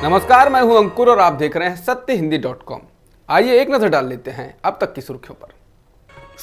नमस्कार, मैं हूं अंकुर और आप देख रहे हैं सत्यहिंदी.com। आइए एक नजर डाल लेते हैं अब तक की सुर्खियों पर।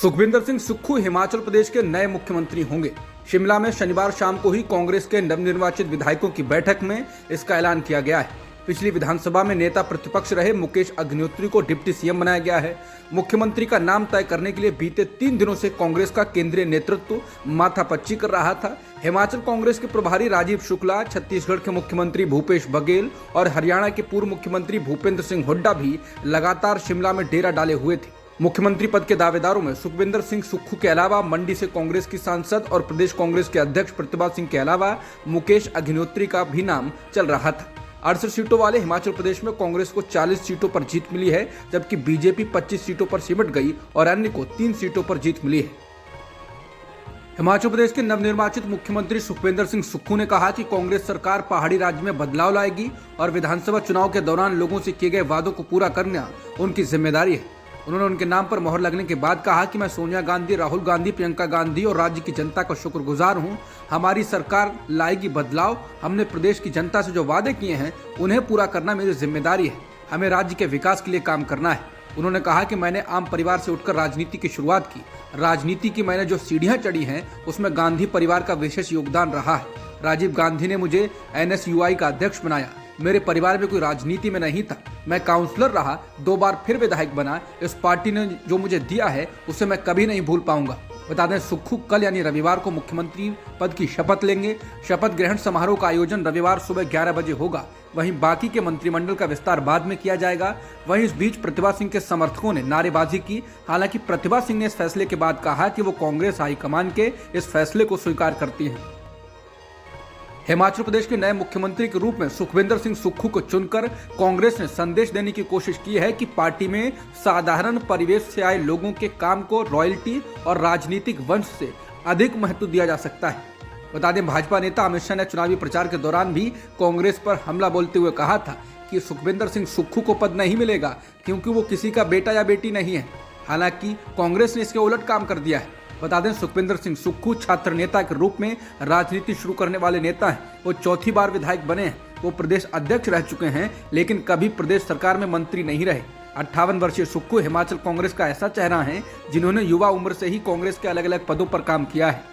सुखविंदर सिंह सुक्खू हिमाचल प्रदेश के नए मुख्यमंत्री होंगे। शिमला में शनिवार शाम को ही कांग्रेस के नवनिर्वाचित विधायकों की बैठक में इसका ऐलान किया गया है। पिछली विधानसभा में नेता प्रतिपक्ष रहे मुकेश अग्निहोत्री को डिप्टी सीएम बनाया गया है। मुख्यमंत्री का नाम तय करने के लिए बीते 3 दिनों से कांग्रेस का केंद्रीय नेतृत्व माथापच्ची कर रहा था। हिमाचल कांग्रेस के प्रभारी राजीव शुक्ला, छत्तीसगढ़ के मुख्यमंत्री भूपेश बघेल और हरियाणा के पूर्व मुख्यमंत्री भूपेंद्र सिंह हुड्डा भी लगातार शिमला में डेरा डाले हुए थे। मुख्यमंत्री पद के दावेदारों में सुखविंदर सिंह सुक्खू के अलावा मंडी से कांग्रेस की सांसद और प्रदेश कांग्रेस के अध्यक्ष प्रतिभा सिंह के अलावा मुकेश अग्निहोत्री का भी नाम चल रहा था। 68 सीटों वाले हिमाचल प्रदेश में कांग्रेस को 40 सीटों पर जीत मिली है, जबकि बीजेपी 25 सीटों पर सिमट गई और अन्य को 3 सीटों पर जीत मिली है। हिमाचल प्रदेश के नवनिर्वाचित मुख्यमंत्री सुखविंदर सिंह सुक्खू ने कहा कि कांग्रेस सरकार पहाड़ी राज्य में बदलाव लाएगी और विधानसभा चुनाव के दौरान लोगों से किए गए वादों को पूरा करना उनकी जिम्मेदारी है। उन्होंने उनके नाम पर मोहर लगने के बाद कहा कि मैं सोनिया गांधी, राहुल गांधी, प्रियंका गांधी और राज्य की जनता का शुक्रगुजार हूं। हमारी सरकार लाएगी बदलाव। हमने प्रदेश की जनता से जो वादे किए हैं उन्हें पूरा करना मेरी जिम्मेदारी है। हमें राज्य के विकास के लिए काम करना है। उन्होंने कहा कि मैंने आम परिवार से उठकर राजनीति की शुरुआत की। राजनीति की मैंने जो सीढ़ियां चढ़ी हैं उसमें गांधी परिवार का विशेष योगदान रहा है। राजीव गांधी ने मुझे NSUI का अध्यक्ष बनाया। मेरे परिवार में कोई राजनीति में नहीं था। मैं काउंसलर रहा, 2 बार फिर विधायक बना। इस पार्टी ने जो मुझे दिया है उसे मैं कभी नहीं भूल पाऊंगा। बता दें, सुक्खू कल यानी रविवार को मुख्यमंत्री पद की शपथ लेंगे। शपथ ग्रहण समारोह का आयोजन रविवार सुबह 11 बजे होगा। वहीं बाकी के मंत्रिमंडल का विस्तार बाद में किया जाएगा। वहीं इस बीच प्रतिभा सिंह के समर्थकों ने नारेबाजी की। हालांकि प्रतिभा सिंह ने इस फैसले के बाद कहा कि वो कांग्रेस हाईकमान के इस फैसले को स्वीकार करती हैं। हिमाचल प्रदेश के नए मुख्यमंत्री के रूप में सुखविंदर सिंह सुक्खू को चुनकर कांग्रेस ने संदेश देने की कोशिश की है कि पार्टी में साधारण परिवेश से आए लोगों के काम को रॉयल्टी और राजनीतिक वंश से अधिक महत्व दिया जा सकता है। बता दें, भाजपा नेता अमित शाह ने चुनावी प्रचार के दौरान भी कांग्रेस पर हमला बोलते हुए कहा था कि सुखविंदर सिंह सुक्खू को पद नहीं मिलेगा क्योंकि वो किसी का बेटा या बेटी नहीं है। हालांकि कांग्रेस ने इसके उलट काम कर दिया है। बता दें, सुखविंदर सिंह सुक्खू छात्र नेता के रूप में राजनीति शुरू करने वाले नेता हैं। वो 4थी बार विधायक बने हैं। वो प्रदेश अध्यक्ष रह चुके हैं, लेकिन कभी प्रदेश सरकार में मंत्री नहीं रहे। 58 वर्षीय सुक्खू हिमाचल कांग्रेस का ऐसा चेहरा है जिन्होंने युवा उम्र से ही कांग्रेस के अलग अलग पदों पर काम किया है।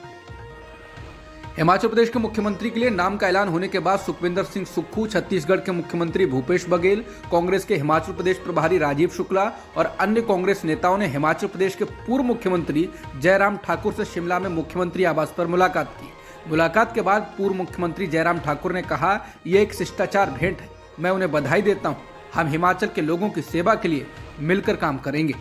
हिमाचल प्रदेश के मुख्यमंत्री के लिए नाम का ऐलान होने के बाद सुखविंदर सिंह सुक्खू, छत्तीसगढ़ के मुख्यमंत्री भूपेश बघेल, कांग्रेस के हिमाचल प्रदेश प्रभारी राजीव शुक्ला और अन्य कांग्रेस नेताओं ने हिमाचल प्रदेश के पूर्व मुख्यमंत्री जयराम ठाकुर से शिमला में मुख्यमंत्री आवास पर मुलाकात की। मुलाकात के बाद पूर्व मुख्यमंत्री जयराम ठाकुर ने कहा, यह एक शिष्टाचार भेंट है। मैं उन्हें बधाई देता हूँ। हम हिमाचल के लोगों की सेवा के लिए मिलकर काम करेंगे।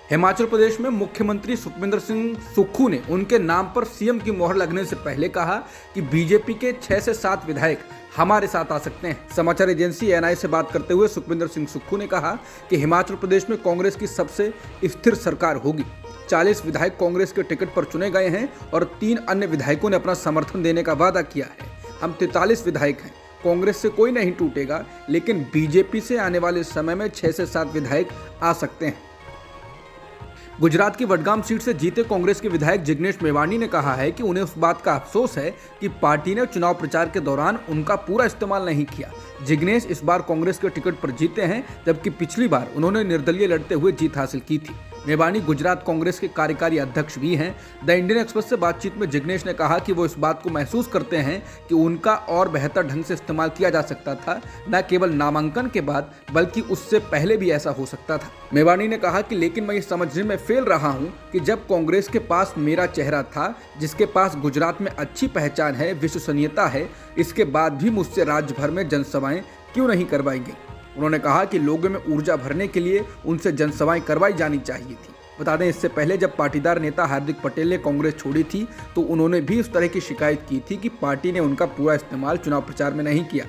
हिमाचल प्रदेश में मुख्यमंत्री सुखविंदर सिंह सुक्खू ने उनके नाम पर सीएम की मोहर लगने से पहले कहा कि बीजेपी के 6 से 7 विधायक हमारे साथ आ सकते हैं। समाचार एजेंसी ANI से बात करते हुए सुखविंदर सिंह सुक्खू ने कहा कि हिमाचल प्रदेश में कांग्रेस की सबसे स्थिर सरकार होगी। 40 विधायक कांग्रेस के टिकट पर चुने गए हैं और 3 अन्य विधायकों ने अपना समर्थन देने का वादा किया है। हम 43 विधायक हैं। कांग्रेस से कोई नहीं टूटेगा, लेकिन बीजेपी से आने वाले समय में 6 से 7 विधायक आ सकते हैं। गुजरात की वडगाम सीट से जीते कांग्रेस के विधायक जिग्नेश मेवाणी ने कहा है कि उन्हें उस बात का अफसोस है कि पार्टी ने चुनाव प्रचार के दौरान उनका पूरा इस्तेमाल नहीं किया। जिग्नेश इस बार कांग्रेस के टिकट पर जीते हैं, जबकि पिछली बार उन्होंने निर्दलीय लड़ते हुए जीत हासिल की थी। मेवाणी गुजरात कांग्रेस के कार्यकारी अध्यक्ष भी हैं। द इंडियन एक्सप्रेस से बातचीत में जिग्नेश ने कहा कि वो इस बात को महसूस करते हैं कि उनका और बेहतर ढंग से इस्तेमाल किया जा सकता था। न केवल नामांकन के बाद बल्कि उससे पहले भी ऐसा हो सकता था। मेवाणी ने कहा कि लेकिन मैं ये समझने में फेल रहा हूँ कि जब कांग्रेस के पास मेरा चेहरा था, जिसके पास गुजरात में अच्छी पहचान है, विश्वसनीयता है, इसके बाद भी मुझसे राज्य भर में जनसभाएं क्यों नहीं करवाई गई। उन्होंने कहा कि लोगों में ऊर्जा भरने के लिए उनसे जनसभाएं करवाई जानी चाहिए थी। बता दें, इससे पहले जब पाटीदार नेता हार्दिक पटेल ने कांग्रेस छोड़ी थी तो उन्होंने भी इस तरह की शिकायत की थी कि पार्टी ने उनका पूरा इस्तेमाल चुनाव प्रचार में नहीं किया।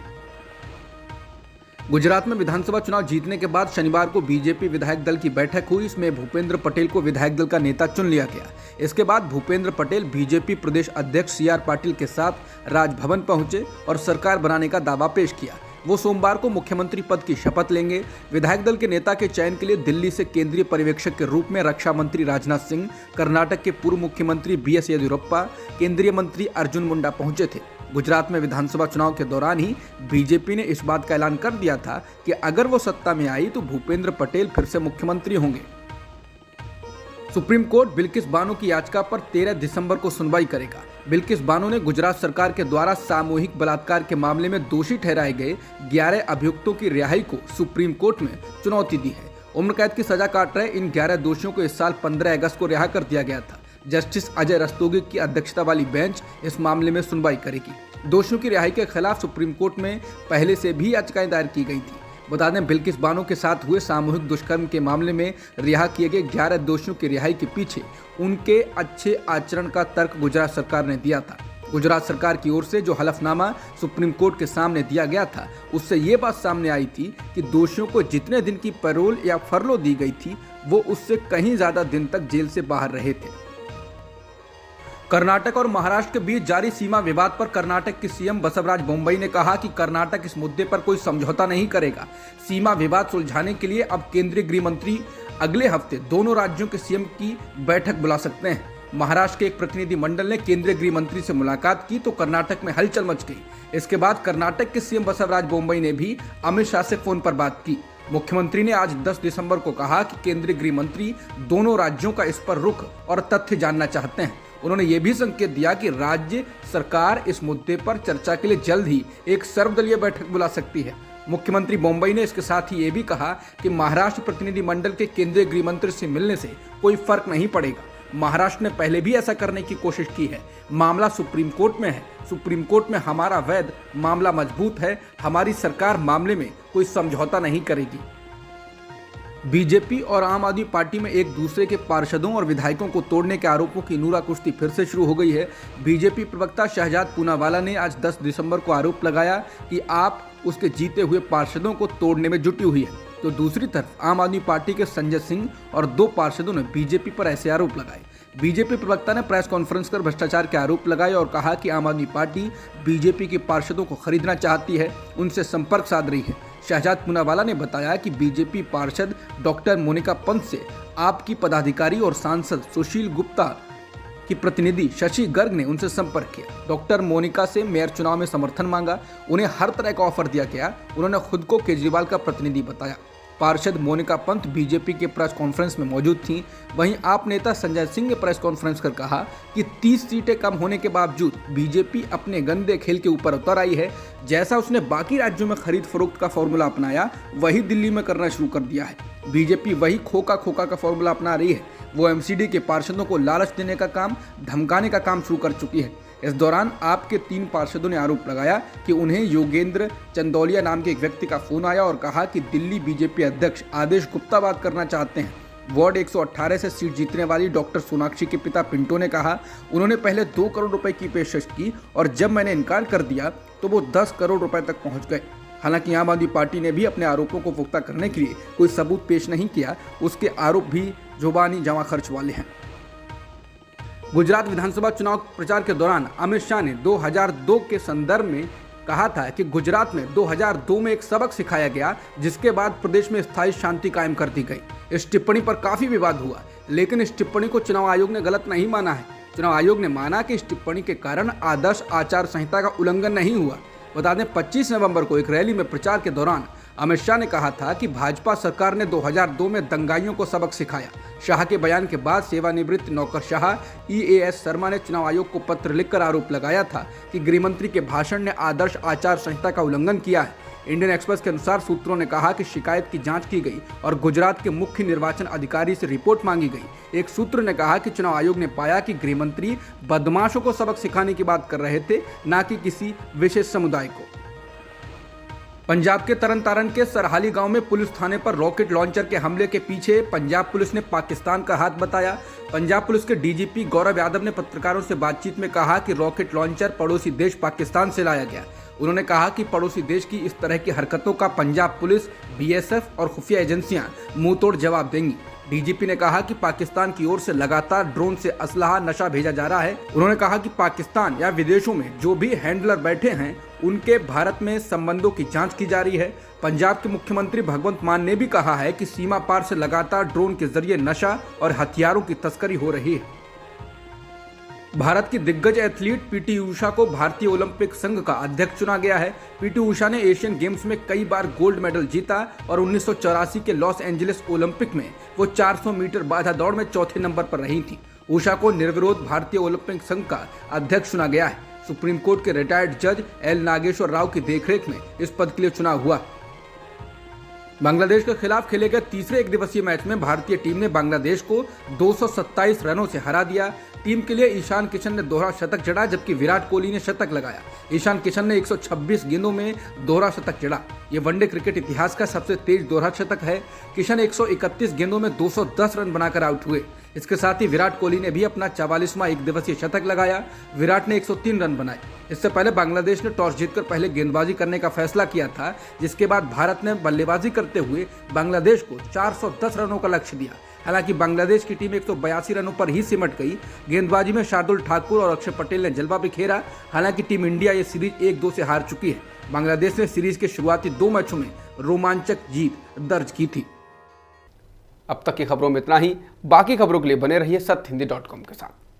गुजरात में विधानसभा चुनाव जीतने के बाद शनिवार को बीजेपी विधायक दल की बैठक हुई। इसमें भूपेंद्र पटेल को विधायक दल का नेता चुन लिया गया। इसके बाद भूपेंद्र पटेल बीजेपी प्रदेश अध्यक्ष CR पाटिल के साथ राजभवन पहुंचे और सरकार बनाने का दावा पेश किया। वो सोमवार को मुख्यमंत्री पद की शपथ लेंगे। विधायक दल के नेता के चयन के लिए दिल्ली से केंद्रीय पर्यवेक्षक के रूप में रक्षा मंत्री राजनाथ सिंह, कर्नाटक के पूर्व मुख्यमंत्री BS येदियुरप्पा, केंद्रीय मंत्री अर्जुन मुंडा पहुंचे थे। गुजरात में विधानसभा चुनाव के दौरान ही बीजेपी ने इस बात का ऐलान कर दिया था कि अगर वो सत्ता में आई तो भूपेंद्र पटेल फिर से मुख्यमंत्री होंगे। सुप्रीम कोर्ट बिल्किस बानो की याचिका पर 13 दिसंबर को सुनवाई करेगा। बिल्किस बानो ने गुजरात सरकार के द्वारा सामूहिक बलात्कार के मामले में दोषी ठहराए गए 11 अभियुक्तों की रिहाई को सुप्रीम कोर्ट में चुनौती दी है। उम्र कैद की सजा काट रहे इन 11 दोषियों को इस साल 15 अगस्त को रिहा कर दिया गया था। जस्टिस अजय रस्तोगी की अध्यक्षता वाली बेंच इस मामले में सुनवाई करेगी। दोषियों की रिहाई के खिलाफ सुप्रीम कोर्ट में पहले से भी याचिकाएं दायर की गई थी। बता दें, बिल्किस बानो के साथ हुए सामूहिक दुष्कर्म के मामले में रिहा किए गए 11 दोषियों की रिहाई के पीछे उनके अच्छे आचरण का तर्क गुजरात सरकार ने दिया था। गुजरात सरकार की ओर से जो हलफनामा सुप्रीम कोर्ट के सामने दिया गया था, उससे ये बात सामने आई थी कि दोषियों को जितने दिन की पैरोल या फरलो दी गई थी, वो उससे कहीं ज्यादा दिन तक जेल से बाहर रहे थे। कर्नाटक और महाराष्ट्र के बीच जारी सीमा विवाद पर कर्नाटक के सीएम बसवराज बोम्मई ने कहा कि कर्नाटक इस मुद्दे पर कोई समझौता नहीं करेगा। सीमा विवाद सुलझाने के लिए अब केंद्रीय गृह मंत्री अगले हफ्ते दोनों राज्यों के सीएम की बैठक बुला सकते हैं। महाराष्ट्र के एक प्रतिनिधि मंडल ने केंद्रीय गृह मंत्री से मुलाकात की तो कर्नाटक में हलचल मच गई। इसके बाद कर्नाटक के सीएम बसवराज बोम्मई ने भी अमित शाह से फोन पर बात की। मुख्यमंत्री ने आज 10 दिसंबर को कहा कि केंद्रीय गृह मंत्री दोनों राज्यों का इस पर रुख और तथ्य जानना चाहते हैं। उन्होंने ये भी संकेत दिया कि राज्य सरकार इस मुद्दे पर चर्चा के लिए जल्द ही एक सर्वदलीय बैठक बुला सकती है। मुख्यमंत्री बोम्मई ने इसके साथ ही ये भी कहा कि महाराष्ट्र प्रतिनिधि मंडल के केंद्रीय गृह मंत्री से मिलने से कोई फर्क नहीं पड़ेगा। महाराष्ट्र ने पहले भी ऐसा करने की कोशिश की है। मामला सुप्रीम कोर्ट में है। सुप्रीम कोर्ट में हमारा वैध मामला मजबूत है। हमारी सरकार मामले में कोई समझौता नहीं करेगी। बीजेपी और आम आदमी पार्टी में एक दूसरे के पार्षदों और विधायकों को तोड़ने के आरोपों की नूरा कुश्ती फिर से शुरू हो गई है। बीजेपी प्रवक्ता शहजाद पूनावाला ने आज 10 दिसंबर को आरोप लगाया कि आप उसके जीते हुए पार्षदों को तोड़ने में जुटी हुई है। तो दूसरी तरफ आम आदमी पार्टी के संजय सिंह और 2 पार्षदों ने बीजेपी पर ऐसे आरोप लगाए। बीजेपी प्रवक्ता ने प्रेस कॉन्फ्रेंस कर भ्रष्टाचार के आरोप लगाए और कहा कि आम आदमी पार्टी बीजेपी के पार्षदों को खरीदना चाहती है, उनसे संपर्क साध रही है। शहजाद पूनावाला ने बताया कि बीजेपी पार्षद डॉक्टर मोनिका पंत से आपकी पदाधिकारी और सांसद सुशील गुप्ता की प्रतिनिधि शशि गर्ग ने उनसे संपर्क किया। डॉक्टर मोनिका से मेयर चुनाव में समर्थन मांगा। उन्हें हर तरह का ऑफर दिया गया। उन्होंने खुद को केजरीवाल का प्रतिनिधि बताया। पार्षद मोनिका पंत बीजेपी के प्रेस कॉन्फ्रेंस में मौजूद थीं। वहीं आप नेता संजय सिंह ने प्रेस कॉन्फ्रेंस कर कहा कि 30 सीटें कम होने के बावजूद बीजेपी अपने गंदे खेल के ऊपर उतर आई है। जैसा उसने बाकी राज्यों में खरीद फरोख्त का फॉर्मूला अपनाया, वही दिल्ली में करना शुरू कर दिया है। बीजेपी वही खोका का फॉर्मूला अपना रही है। वो एमसीडी के पार्षदों को लालच देने का काम, धमकाने का काम शुरू कर चुकी है। इस दौरान आपके 3 पार्षदों ने आरोप लगाया कि उन्हें योगेंद्र चंदौलिया नाम के एक व्यक्ति का फोन आया और कहा कि दिल्ली बीजेपी अध्यक्ष आदेश गुप्ता बात करना चाहते हैं। वार्ड 118 से सीट जीतने वाली डॉक्टर सोनाक्षी के पिता पिंटो ने कहा, उन्होंने पहले 2 करोड़ रुपए की पेशकश की और जब मैंने इनकार कर दिया तो वो 10 करोड़ रुपए तक पहुंच गए। हालांकि आम आदमी पार्टी ने भी अपने आरोपों को पुख्ता करने के लिए कोई सबूत पेश नहीं किया। उसके आरोप भी जुबानी जमा खर्च वाले हैं। गुजरात विधानसभा चुनाव प्रचार के दौरान अमित शाह ने 2002 के संदर्भ में कहा था कि गुजरात में 2002 में एक सबक सिखाया गया, जिसके बाद प्रदेश में स्थायी शांति कायम कर दी गई। इस टिप्पणी पर काफी विवाद हुआ, लेकिन इस टिप्पणी को चुनाव आयोग ने गलत नहीं माना है। चुनाव आयोग ने माना कि इस टिप्पणी के कारण आदर्श आचार संहिता का उल्लंघन नहीं हुआ। बता दें, 25 नवंबर को एक रैली में प्रचार के दौरान अमित शाह ने कहा था कि भाजपा सरकार ने 2002 में दंगाइयों को सबक सिखाया। शाह के बयान के बाद सेवानिवृत्त नौकरशाह EAS शर्मा ने चुनाव आयोग को पत्र लिखकर आरोप लगाया था कि गृहमंत्री के भाषण ने आदर्श आचार संहिता का उल्लंघन किया है। इंडियन एक्सप्रेस के अनुसार सूत्रों ने कहा कि शिकायत की जांच की गई और गुजरात के मुख्य निर्वाचन अधिकारी से रिपोर्ट मांगी गई। एक सूत्र ने कहा कि चुनाव आयोग ने पाया कि गृहमंत्री बदमाशों को सबक सिखाने की बात कर रहे थे, न कि किसी विशेष समुदाय को। पंजाब के तरन तारण के सरहाली गांव में पुलिस थाने पर रॉकेट लॉन्चर के हमले के पीछे पंजाब पुलिस ने पाकिस्तान का हाथ बताया। पंजाब पुलिस के डीजीपी गौरव यादव ने पत्रकारों से बातचीत में कहा कि रॉकेट लॉन्चर पड़ोसी देश पाकिस्तान से लाया गया। उन्होंने कहा कि पड़ोसी देश की इस तरह की हरकतों का पंजाब पुलिस, BSF और खुफिया एजेंसियां मुंहतोड़ जवाब देंगी। डीजीपी ने कहा कि पाकिस्तान की ओर से लगातार ड्रोन से असलहा नशा भेजा जा रहा है। उन्होंने कहा कि पाकिस्तान या विदेशों में जो भी हैंडलर बैठे हैं, उनके भारत में संबंधों की जांच की जा रही है। पंजाब के मुख्यमंत्री भगवंत मान ने भी कहा है कि सीमा पार से लगातार ड्रोन के जरिए नशा और हथियारों की तस्करी हो रही है। भारत की दिग्गज एथलीट पीटी उषा को भारतीय ओलंपिक संघ का अध्यक्ष चुना गया है। पीटी उषा ने एशियन गेम्स में कई बार गोल्ड मेडल जीता और 1984 के लॉस एंजलिस ओलंपिक में वो 400 मीटर बाधा दौड़ में चौथे नंबर पर रही थी। उषा को निर्विरोध भारतीय ओलंपिक संघ का अध्यक्ष चुना गया है। सुप्रीम कोर्ट के रिटायर्ड जज एल नागेश्वर राव की देखरेख में इस पद के लिए चुनाव हुआ। बांग्लादेश के खिलाफ खेले गए तीसरे एक दिवसीय मैच में भारतीय टीम ने बांग्लादेश को 227 रनों से हरा दिया। टीम के लिए ईशान किशन ने दोहरा शतक जड़ा, जबकि विराट कोहली ने शतक लगाया। ईशान किशन ने 126 गेंदों में दोहरा शतक जड़ा। ये वनडे क्रिकेट इतिहास का सबसे तेज दोहरा शतक है। किशन 131 गेंदों में 210 रन बनाकर आउट हुए। इसके साथ ही विराट कोहली ने भी अपना 44वां एक दिवसीय शतक लगाया। विराट ने 103 रन बनाए। इससे पहले बांग्लादेश ने टॉस जीतकर पहले गेंदबाजी करने का फैसला किया था, जिसके बाद भारत ने बल्लेबाजी करते हुए बांग्लादेश को 410 रनों का लक्ष्य दिया। हालांकि बांग्लादेश की टीम 182 रनों पर ही सिमट गई। गेंदबाजी में शार्दुल ठाकुर और अक्षर पटेल ने जलवा बिखेरा। हालांकि टीम इंडिया ये सीरीज 1-2 से हार चुकी है। बांग्लादेश ने सीरीज के शुरुआती 2 मैचों में रोमांचक जीत दर्ज की थी। अब तक की खबरों में इतना ही। बाकी खबरों के लिए बने रहिए सत्य हिंदी.com के साथ।